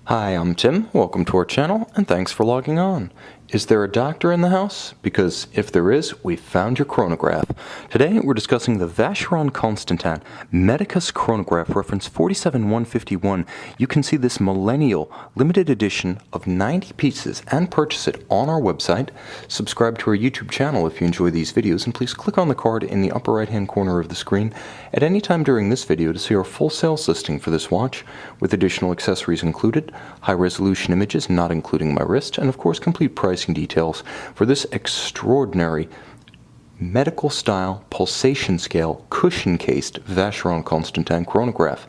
Hi, I'm Tim. Welcome to our channel, and thanks for logging on. Is there a doctor in the house? Because if there is, we've found your chronograph. Today, we're discussing the Vacheron Constantin Medicus Chronograph, reference 47151. You can see this millennial limited edition of 90 pieces and purchase it on our website. Subscribe to our YouTube channel if you enjoy these videos, and please click on the card in the upper right-hand corner of the screen at any time during this video to see our full sales listing for this watch, with additional accessories included, high-resolution images not including my wrist, and of course complete pricing details for this extraordinary medical style pulsation scale cushion cased Vacheron Constantin chronograph.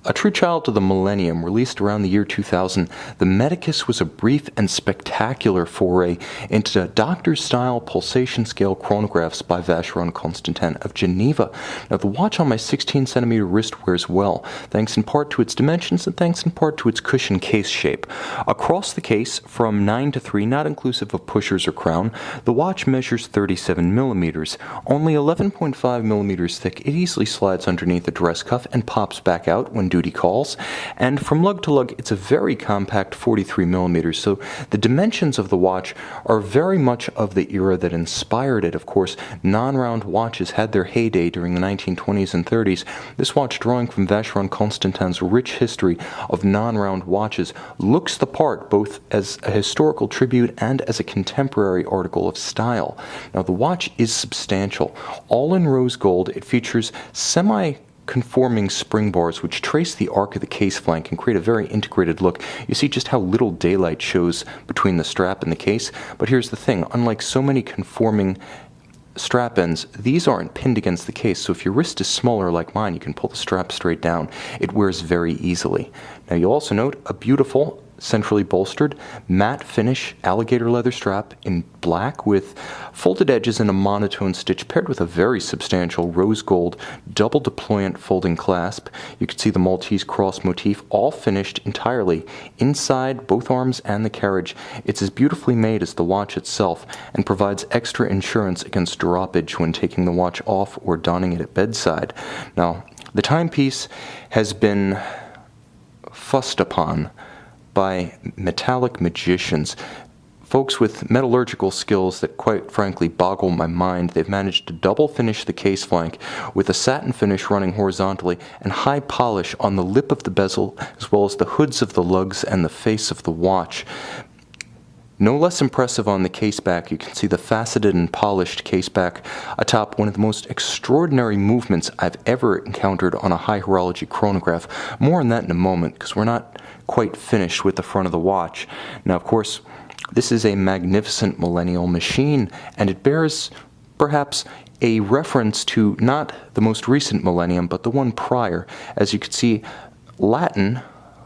A true child of the millennium, released around the year 2000, the Medicus was a brief and spectacular foray into doctor-style pulsation-scale chronographs by Vacheron Constantin of Geneva. Now, the watch on my 16-centimeter wrist wears well, thanks in part to its dimensions and thanks in part to its cushion case shape. Across the case, from 9 to 3, not inclusive of pushers or crown, the watch measures 37 millimeters. Only 11.5 millimeters thick, it easily slides underneath a dress cuff and pops back out when duty calls, and from lug to lug it's a very compact 43 millimeters, so the dimensions of the watch are very much of the era that inspired it. Of course, non-round watches had their heyday during the 1920s and 30s. This watch, drawing from Vacheron Constantin's rich history of non-round watches, looks the part both as a historical tribute and as a contemporary article of style. Now, the watch is substantial. All in rose gold, it features conforming spring bars which trace the arc of the case flank and create a very integrated look. You see just how little daylight shows between the strap and the case, but here's the thing: unlike so many conforming strap ends, these aren't pinned against the case, so if your wrist is smaller like mine, you can pull the strap straight down. It wears very easily. Now, you'll also note a beautiful centrally bolstered matte finish alligator leather strap in black with folded edges and a monotone stitch paired with a very substantial rose gold double deployant folding clasp. You can see the Maltese cross motif, all finished entirely inside both arms and the carriage. It's as beautifully made as the watch itself and provides extra insurance against droppage when taking the watch off or donning it at bedside. Now, the timepiece has been fussed upon by metallic magicians, folks with metallurgical skills that quite frankly boggle my mind. They've managed to double finish the case flank with a satin finish running horizontally and high polish on the lip of the bezel, as well as the hoods of the lugs and the face of the watch. No less impressive on the case back, you can see the faceted and polished case back atop one of the most extraordinary movements I've ever encountered on a high horology chronograph. More on that in a moment, because we're not quite finished with the front of the watch. Now, of course, this is a magnificent millennial machine, and it bears perhaps a reference to not the most recent millennium, but the one prior. As you can see, Latin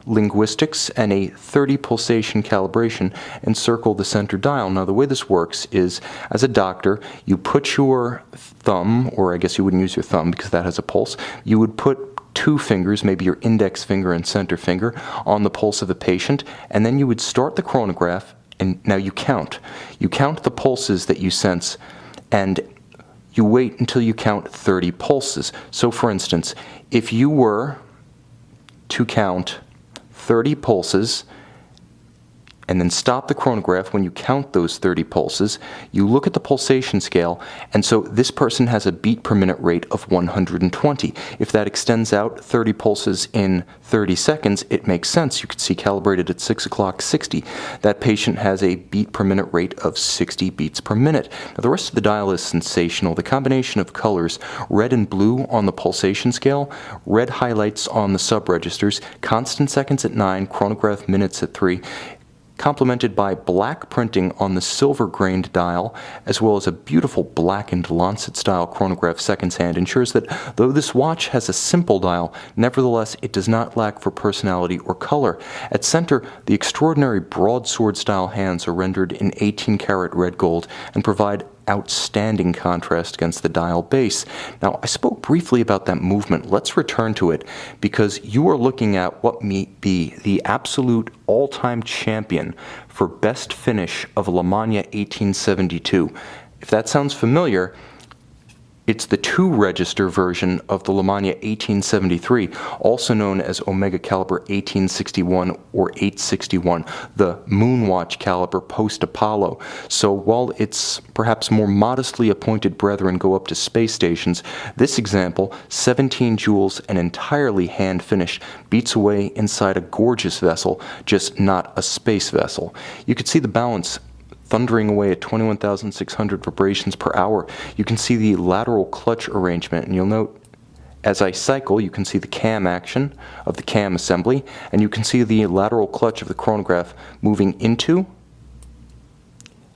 linguistics and a 30 pulsation calibration encircle the center dial. Now, the way this works is, as a doctor, you put your thumb, or I guess you wouldn't use your thumb because that has a pulse, you would put two fingers, maybe your index finger and center finger, on the pulse of a patient, and then you would start the chronograph, and now you count. You count the pulses that you sense, and you wait until you count 30 pulses. So, for instance, if you were to count 30 pulses and then stop the chronograph when you count those 30 pulses, you look at the pulsation scale, and so this person has a beat per minute rate of 120. If that extends out 30 pulses in 30 seconds, it makes sense. You can see calibrated at 6 o'clock, 60. That patient has a beat per minute rate of 60 beats per minute. Now, the rest of the dial is sensational. The combination of colors, red and blue on the pulsation scale, red highlights on the sub-registers, constant seconds at 9, chronograph minutes at 3, complemented by black printing on the silver-grained dial, as well as a beautiful blackened Lancet-style chronograph seconds hand, ensures that though this watch has a simple dial, nevertheless it does not lack for personality or color. At center, the extraordinary broadsword-style hands are rendered in 18-karat red gold and provide outstanding contrast against the dial base. Now, I spoke briefly about that movement. Let's return to it, because you are looking at what may be the absolute all-time champion for best finish of La Manna 1872. If that sounds familiar, It's the 2-register version of the Lemania 1873, also known as Omega Caliber 1861 or 861, the Moonwatch caliber post-Apollo. So while its perhaps more modestly appointed brethren go up to space stations, this example, 17 joules and entirely hand-finished, beats away inside a gorgeous vessel, just not a space vessel. You could see the balance thundering away at 21,600 vibrations per hour. You can see the lateral clutch arrangement, and you'll note as I cycle, you can see the cam action of the cam assembly, and you can see the lateral clutch of the chronograph moving into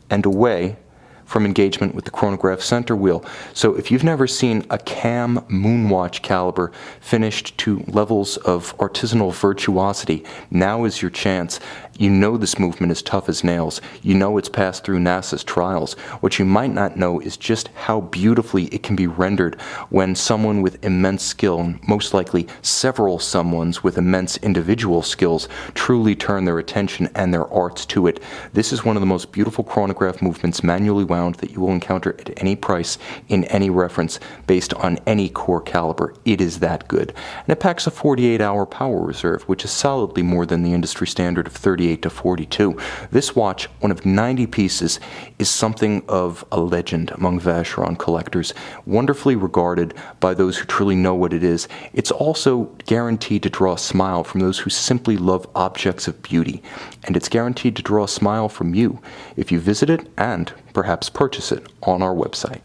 and away from engagement with the chronograph center wheel. So if you've never seen a cam Moonwatch caliber finished to levels of artisanal virtuosity, now is your chance. You know this movement is tough as nails. You know it's passed through NASA's trials. What you might not know is just how beautifully it can be rendered when someone with immense skill, and most likely several someones with immense individual skills, truly turn their attention and their arts to it. This is one of the most beautiful chronograph movements manually wound that you will encounter at any price in any reference based on any core caliber. It is that good. And it packs a 48-hour power reserve, which is solidly more than the industry standard of 38 to 42. This watch, one of 90 pieces, is something of a legend among Vacheron collectors, wonderfully regarded by those who truly know what it is. It's also guaranteed to draw a smile from those who simply love objects of beauty, and it's guaranteed to draw a smile from you if you visit it and perhaps purchase it on our website.